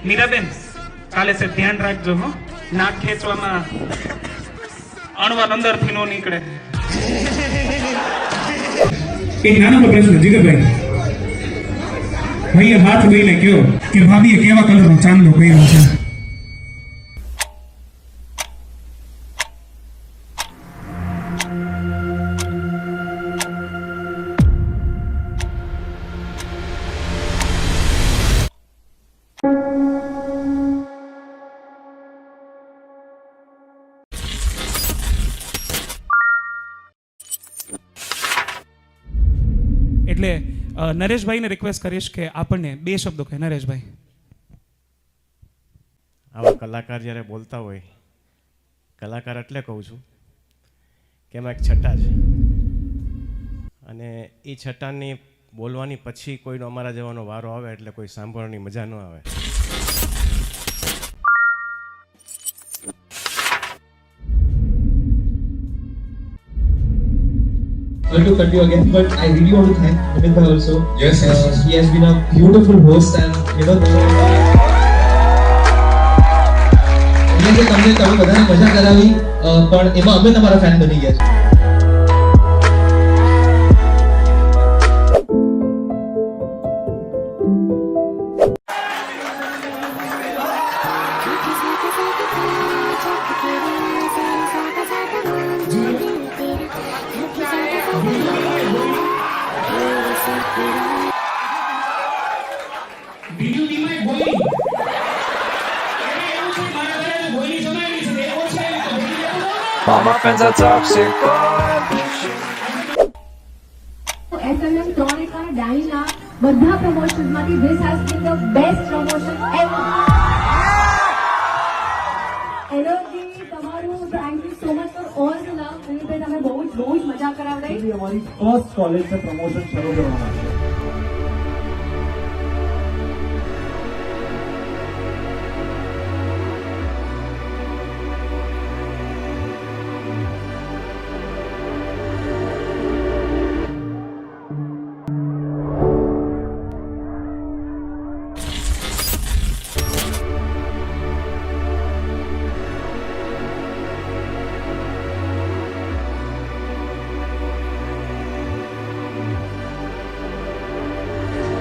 મીરાબેન, કાલે से ધ્યાન રાખજો હો, નાક ખેંચવામાં અણવાલ અંદરથી નો નીકળે. एक नाना सा प्रश्न जिगर भाई भाई हाथ मिलने क्यों कि भाभी केवा कलर नो चांदलो पहिर्यो છે એટલે નરેશભાઈને રિક્વેસ્ટ કરીશ કે આપણને બે શબ્દો કહે. નરેશભાઈ, આવા કલાકાર જ્યારે બોલતા હોય, કલાકાર એટલે કહું છું કે એમાં એક છટા છે અને એ છટાની બોલવાની પછી કોઈનો અમારા જેવાનો વારો આવે એટલે કોઈ સાંભળવાની મજા ન આવે. Sorry to cut you again, but I really want to thank Amit bhai also. Yes, yes. He has been a beautiful host and you know. એટલે કે તમે બધાને મજા કરાવી પણ એમાં અમે તમારા ફેન બની ગયા છે. All my friends are toxic. SLM Chronica Dina બધા પ્રમોશન્સ માંથી this has been the best promotion ever. Energy તમારું, thank you so much for all the love. વિનીભાઈ, તમે બહુ જ મજા કરાવડાઈ. हमारी फर्स्ट कॉलेज से प्रमोशन शुरू करवाना है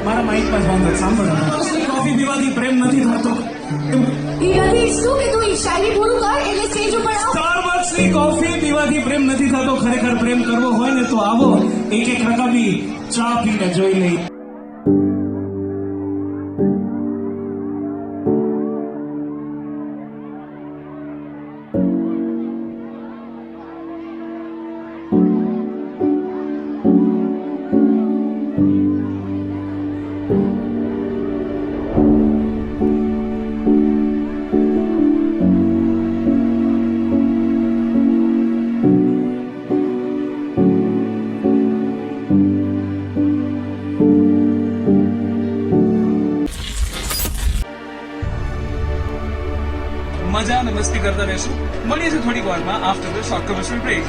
મારા માઇક પર સાંભળો. કોફી પીવાથી પ્રેમ નથી થતો. યાદી શું કે તું શાયરી પૂરું કર એટલે સ્ટેજ ઉપર આવ. સ્ટારબક્સની કોફી પીવાથી પ્રેમ નથી થતો. ખરેખર પ્રેમ કરવો હોય ને તો આવો, એક રકાબી ચા પીને જોઈ લઈ. મજા અને મસ્તી કરતા રહેશું. મળીએ છીએ થોડીક વારમાં after the short commercial break.